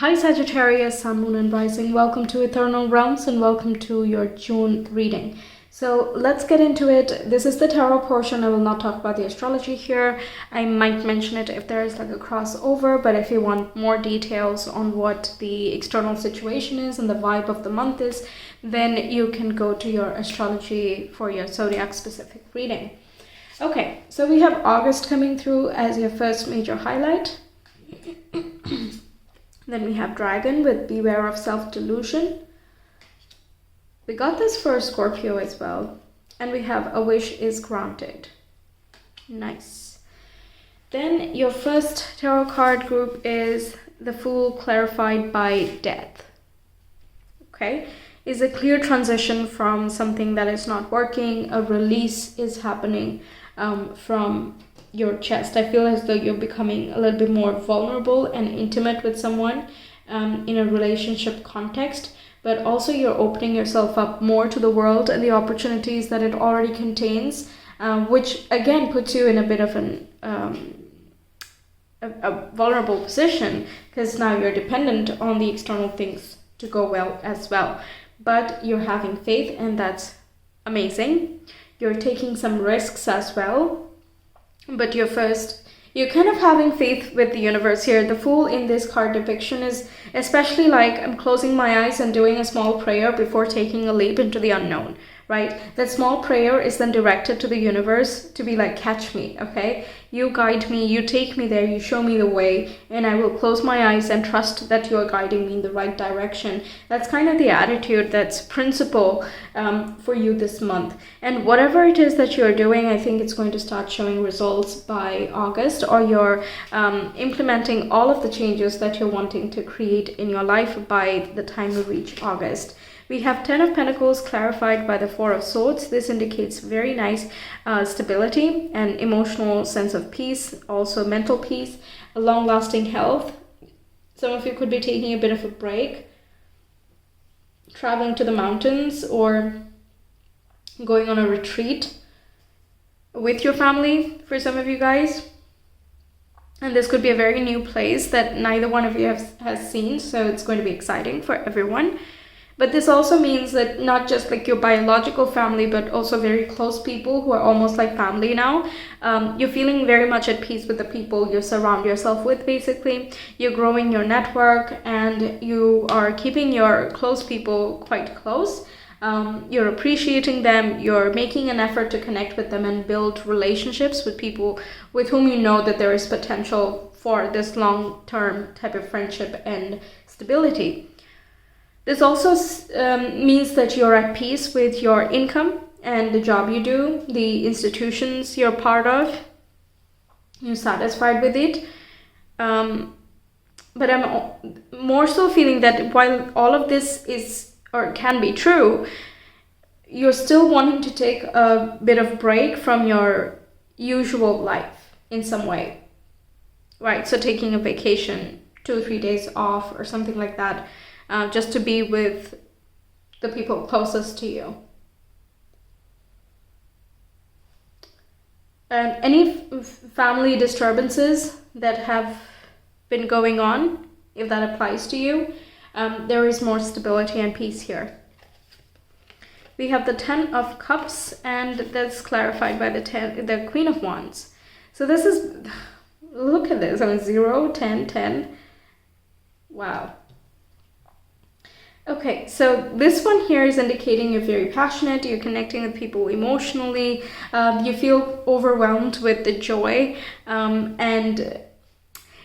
Hi Sagittarius, Sun, Moon and Rising. Welcome to Ethernal Realms and welcome to your June reading. So let's get into it. This is the tarot portion. I will not talk about the astrology here. I might mention it if there is like a crossover, but if you want more details on what the external situation is and the vibe of the month is, then you can go to your astrology for your zodiac specific reading. Okay, so we have August coming through as your first major highlight. Then we have Dragon with Beware of Self-Delusion. We got this for Scorpio as well. And we have A Wish is Granted. Nice. Then your first tarot card group is the Fool clarified by Death. Okay? Is a clear transition from something that is not working. A release is happening from your chest. I feel as though you're becoming a little bit more vulnerable and intimate with someone in a relationship context, but also you're opening yourself up more to the world and the opportunities that it already contains, which again puts you in a bit of a vulnerable position, because now you're dependent on the external things to go well as well. But you're having faith, and that's amazing. You're taking some risks as well. But you're kind of having faith with the universe here. The Fool in this card depiction is especially like I'm closing my eyes and doing a small prayer before taking a leap into the unknown, right? That small prayer is then directed to the universe to be like, catch me, okay? You guide me, you take me there, you show me the way, and I will close my eyes and trust that you are guiding me in the right direction. That's kind of the attitude that's principle for you this month. And whatever it is that you're doing, I think it's going to start showing results by August, or you're implementing all of the changes that you're wanting to create in your life by the time you reach August. We have 10 of Pentacles clarified by the 4 of Swords. This indicates very nice stability and emotional sense of peace, also mental peace, a long-lasting health. Some of you could be taking a bit of a break, traveling to the mountains or going on a retreat with your family for some of you guys. And this could be a very new place that neither one of you has seen, so it's going to be exciting for everyone. But this also means that not just like your biological family, but also very close people who are almost like family now. You're feeling very much at peace with the people you surround yourself with, basically. You're growing your network and you are keeping your close people quite close. You're appreciating them. You're making an effort to connect with them and build relationships with people with whom you know that there is potential for this long-term type of friendship and stability. This also means that you're at peace with your income and the job you do, the institutions you're part of. You're satisfied with it. But I'm more so feeling that while all of this is or can be true, you're still wanting to take a bit of break from your usual life in some way. Right, so taking a vacation, 2 or 3 days off or something like that. Just to be with the people closest to you. And any family disturbances that have been going on, if that applies to you, there is more stability and peace here. We have the 10 of Cups, and that's clarified by the Queen of Wands. So this is, look at this, 0, 10, 10. Wow. Okay, so this one here is indicating you're very passionate, you're connecting with people emotionally, you feel overwhelmed with the joy, and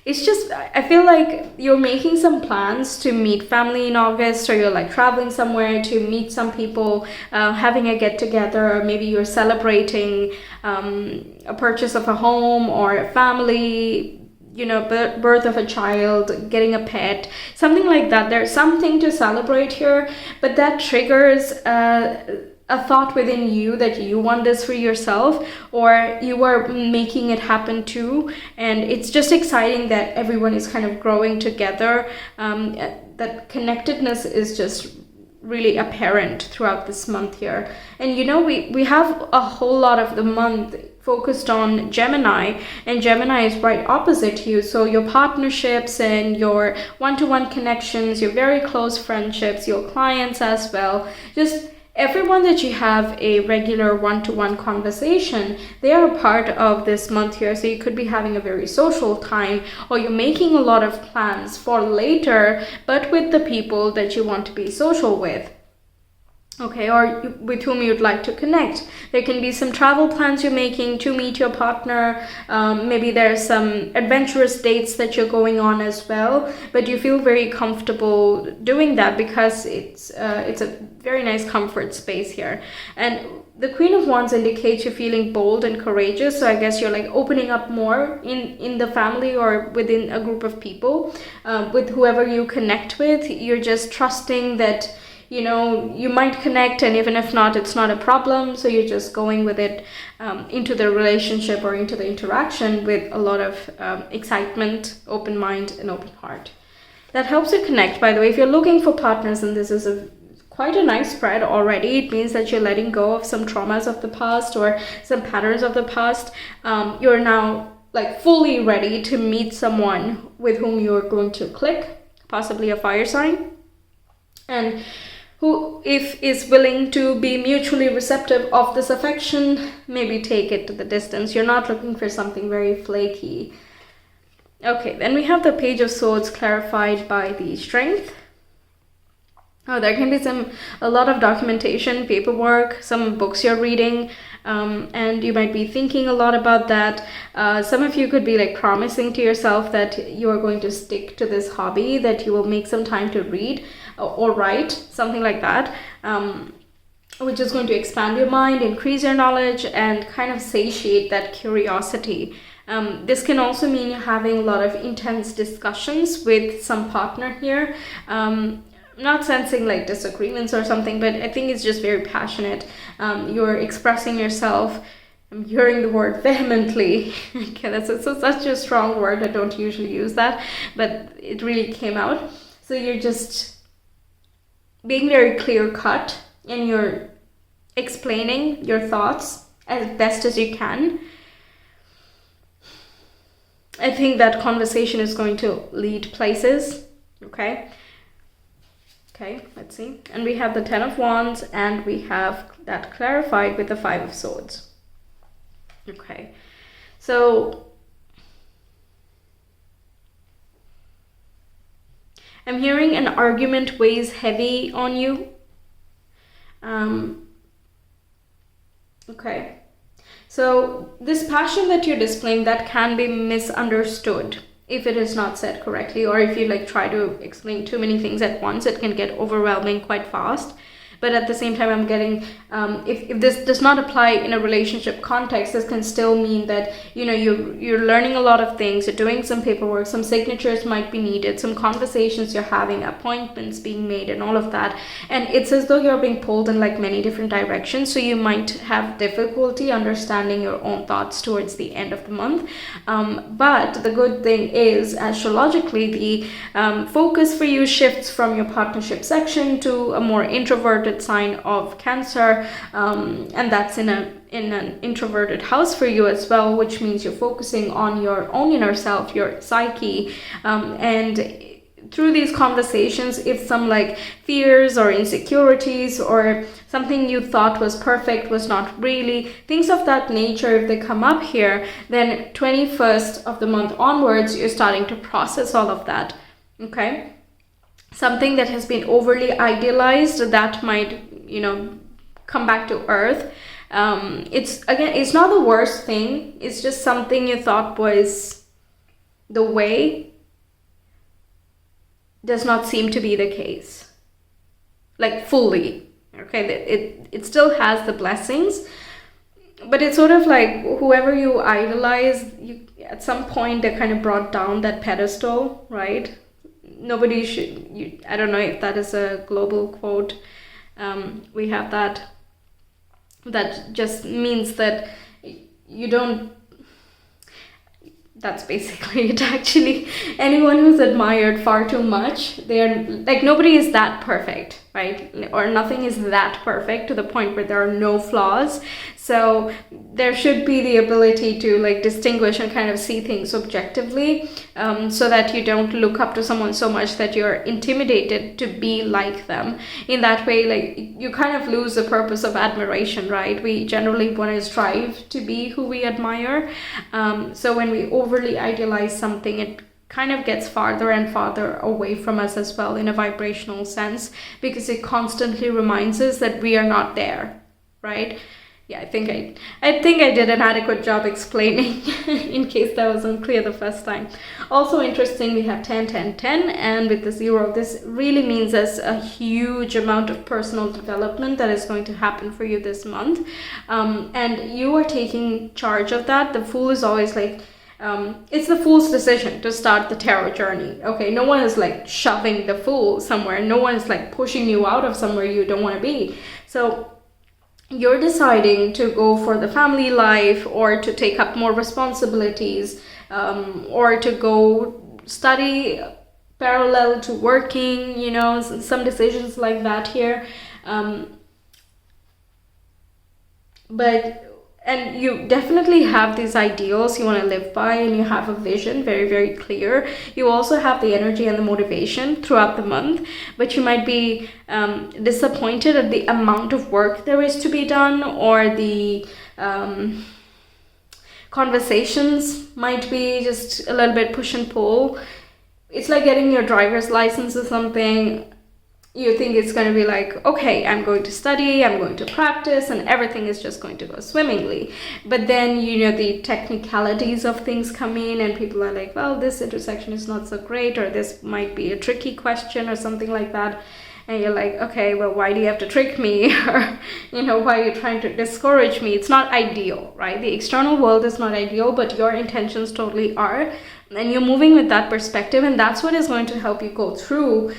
it's just, I feel like you're making some plans to meet family in August, or you're like traveling somewhere to meet some people, having a get-together, or maybe you're celebrating a purchase of a home or a family, you know, birth of a child, getting a pet, something like that. There's something to celebrate here, but that triggers a thought within you that you want this for yourself, or you are making it happen too. And it's just exciting that everyone is kind of growing together. That connectedness is just really apparent throughout this month here. And you know, we have a whole lot of the month focused on Gemini, and Gemini is right opposite you. So your partnerships and your one-to-one connections, your very close friendships, your clients as well, just everyone that you have a regular one-to-one conversation, they are a part of this month here. So you could be having a very social time, or you're making a lot of plans for later, but with the people that you want to be social with. Okay, or with whom you'd like to connect. There can be some travel plans you're making to meet your partner. Maybe there's some adventurous dates that you're going on as well, but you feel very comfortable doing that because it's a very nice comfort space here. And the Queen of Wands indicates you're feeling bold and courageous. So I guess you're like opening up more in the family or within a group of people. With whoever you connect with, you're just trusting that, you know, you might connect, and even if not, it's not a problem. So you're just going with it into the relationship or into the interaction with a lot of excitement, open mind, and open heart. That helps you connect, by the way. If you're looking for partners, and this is quite a nice spread already, it means that you're letting go of some traumas of the past or some patterns of the past. You're now like fully ready to meet someone with whom you're going to click, possibly a fire sign, and who, if is willing to be mutually receptive of this affection, maybe take it to the distance. You're not looking for something very flaky. Okay, then we have the Page of Swords clarified by the Strength. Oh, there can be a lot of documentation, paperwork, some books you're reading, and you might be thinking a lot about that. Some of you could be like promising to yourself that you are going to stick to this hobby, that you will make some time to read or write, something like that, which is going to expand your mind, increase your knowledge, and kind of satiate that curiosity. This can also mean you're having a lot of intense discussions with some partner here. Not sensing like disagreements or something, but I think it's just very passionate. You're expressing yourself. I'm hearing the word vehemently. Okay, that's such a strong word. I don't usually use that, but it really came out. So you're just being very clear cut, and you're explaining your thoughts as best as you can. I think that conversation is going to lead places. Okay, let's see. And we have the Ten of Wands, and we have that clarified with the Five of Swords. Okay, so I'm hearing an argument weighs heavy on you. Okay, so this passion that you're displaying, that can be misunderstood if it is not said correctly, or if you like try to explain too many things at once, it can get overwhelming quite fast. But at the same time, I'm getting, if this does not apply in a relationship context, this can still mean that, you know, you're learning a lot of things, you're doing some paperwork, some signatures might be needed, some conversations you're having, appointments being made, and all of that. And it's as though you're being pulled in like many different directions. So you might have difficulty understanding your own thoughts towards the end of the month. But the good thing is, astrologically, the focus for you shifts from your partnership section to a more introverted sign of Cancer, and that's in an introverted house for you as well, which means you're focusing on your own inner self, your psyche, and through these conversations, if some like fears or insecurities or something you thought was perfect was not really, things of that nature, if they come up here, then 21st of the month onwards, you're starting to process all of that. Okay, something that has been overly idealized, that might, you know, come back to earth. It's not the worst thing. It's just something you thought was the way does not seem to be the case, like fully. Okay, it still has the blessings, but it's sort of like whoever you idolize, you at some point they're kind of brought down that pedestal, right? Nobody should, I don't know if that is a global quote. We have that just means that you don't, that's basically it actually. Anyone who's admired far too much, they're like, nobody is that perfect. right? Or nothing is that perfect to the point where there are no flaws. So there should be the ability to like distinguish and kind of see things objectively, so that you don't look up to someone so much that you're intimidated to be like them. In that way, like, you kind of lose the purpose of admiration, right? We generally want to strive to be who we admire. So when we overly idealize something, it kind of gets farther and farther away from us as well in a vibrational sense, because it constantly reminds us that we are not there, right? Yeah, I think I did an adequate job explaining in case that was unclear the first time. Also interesting, we have 10, 10, 10, and with the 0, this really means there's a huge amount of personal development that is going to happen for you this month, and you are taking charge of that. The Fool is always like, it's the Fool's decision to start the tarot journey. Okay, no one is like shoving the Fool somewhere. No one is like pushing you out of somewhere you don't want to be. So you're deciding to go for the family life, or to take up more responsibilities, or to go study parallel to working, you know, some decisions like that here. And you definitely have these ideals you want to live by, and you have a vision very, very clear. You also have the energy and the motivation throughout the month, but you might be disappointed at the amount of work there is to be done, or the conversations might be just a little bit push and pull. It's like getting your driver's license or something. You think it's going to be like, okay, I'm going to study, I'm going to practice, and everything is just going to go swimmingly. But then, you know, the technicalities of things come in, and people are like, well, this intersection is not so great, or this might be a tricky question or something like that. And you're like, okay, well, why do you have to trick me? Or, you know, why are you trying to discourage me? It's not ideal, right? The external world is not ideal, but your intentions totally are. And you're moving with that perspective, and that's what is going to help you go through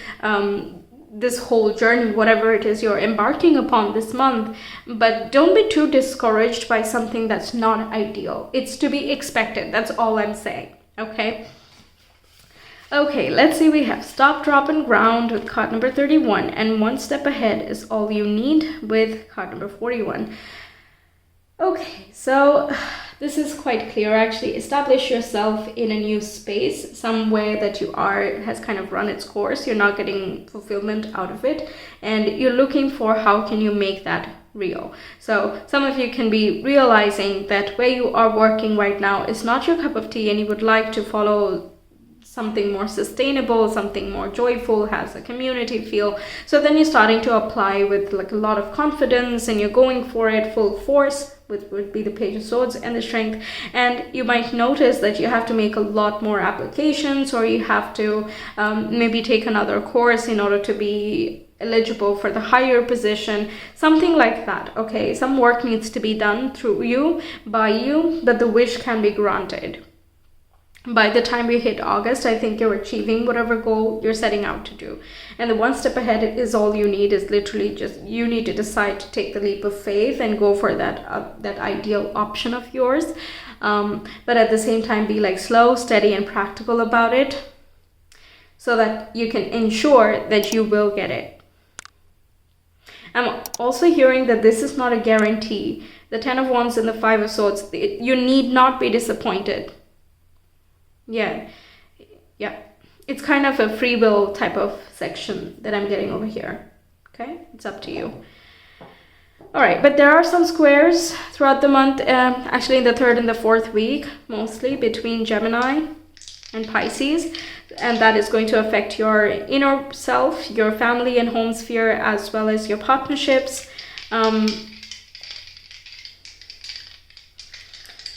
this whole journey, whatever it is you're embarking upon this month. But don't be too discouraged by something that's not ideal. It's to be expected. That's all I'm saying. Okay. Okay, let's see. We have Stop, Drop, and Ground with card number 31, and One Step Ahead is all you need with card number 41. Okay, so this is quite clear actually. Establish yourself in a new space. Somewhere that you are has kind of run its course. You're not getting fulfillment out of it, and you're looking for how can you make that real. So some of you can be realizing that where you are working right now is not your cup of tea, and you would like to follow something more sustainable, something more joyful, has a community feel. So then you're starting to apply with like a lot of confidence, and you're going for it full force, which would be the Page of Swords and the Strength. And you might notice that you have to make a lot more applications, or you have to maybe take another course in order to be eligible for the higher position, something like that. Okay, some work needs to be done through you, by you, that the wish can be granted. By the time we hit August, I think you're achieving whatever goal you're setting out to do. And the one step ahead is all you need. Is literally just you need to decide to take the leap of faith and go for that ideal option of yours. But at the same time, be like slow, steady, and practical about it, so that you can ensure that you will get it. I'm also hearing that this is not a guarantee. The 10 of Wands and the 5 of Swords, you need not be disappointed. Yeah, it's kind of a free will type of section that I'm getting over here. Okay, it's up to you. All right, but there are some squares throughout the month, actually in the 3rd and the 4th week, mostly between Gemini and Pisces, and that is going to affect your inner self, your family and home sphere, as well as your partnerships.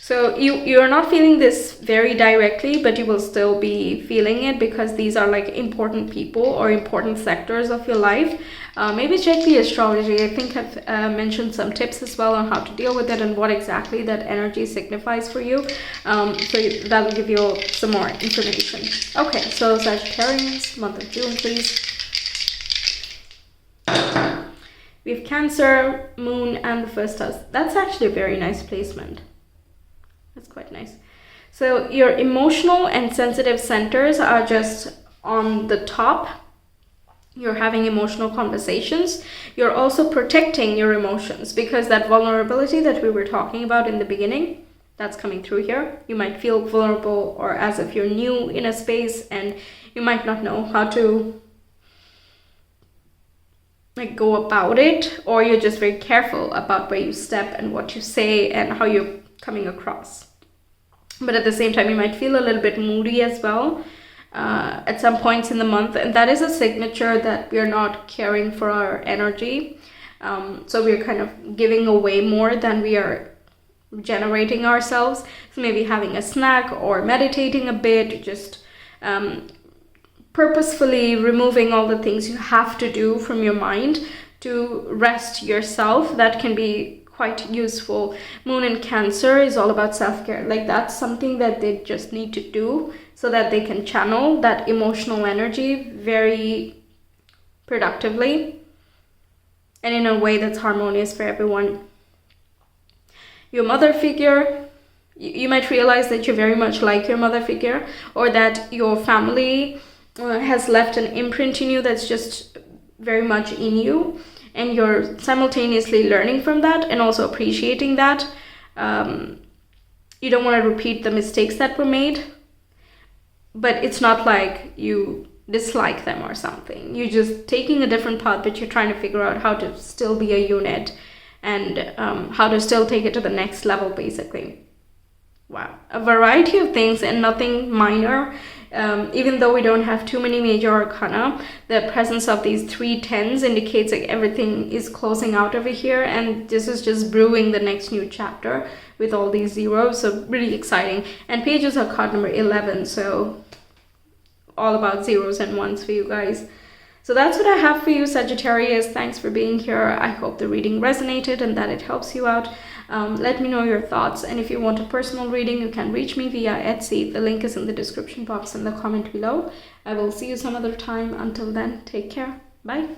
So you're not feeling this very directly, but you will still be feeling it, because these are like important people or important sectors of your life. Maybe check the astrology. I think I've mentioned some tips as well on how to deal with it and what exactly that energy signifies for you. So that'll give you some more information. Okay, so Sagittarius, month of June, please. We have Cancer, Moon, and the first house. That's actually a very nice placement. That's quite nice. So your emotional and sensitive centers are just on the top. You're having emotional conversations. You're also protecting your emotions, because that vulnerability that we were talking about in the beginning, that's coming through here. You might feel vulnerable, or as if you're new in a space and you might not know how to like go about it, or you're just very careful about where you step and what you say and how you're coming across. But at the same time, you might feel a little bit moody as well at some points in the month, and that is a signature that we're not caring for our energy. So we're kind of giving away more than we are generating ourselves. So maybe having a snack or meditating a bit, just purposefully removing all the things you have to do from your mind to rest yourself. That can be quite useful. Moon in Cancer is all about self-care. Like that's something that they just need to do so that they can channel that emotional energy very productively and in a way that's harmonious for everyone. Your mother figure, you might realize that you're very much like your mother figure, or that your family has left an imprint in you that's just very much in you, and you're simultaneously learning from that and also appreciating that. You don't want to repeat the mistakes that were made, but it's not like you dislike them or something. You're just taking a different path, but you're trying to figure out how to still be a unit and how to still take it to the next level, basically. Wow, a variety of things and nothing minor. Even though we don't have too many major arcana, the presence of these 3 tens indicates like everything is closing out over here, and this is just brewing the next new chapter with all these zeros. So really exciting. And pages are card number 11, so all about zeros and ones for you guys. So that's what I have for you, Sagittarius. Thanks for being here. I hope the reading resonated and that it helps you out. Let me know your thoughts, and if you want a personal reading, you can reach me via Etsy. The link is in the description box and the comment below. I will see you some other time. Until then, take care. Bye.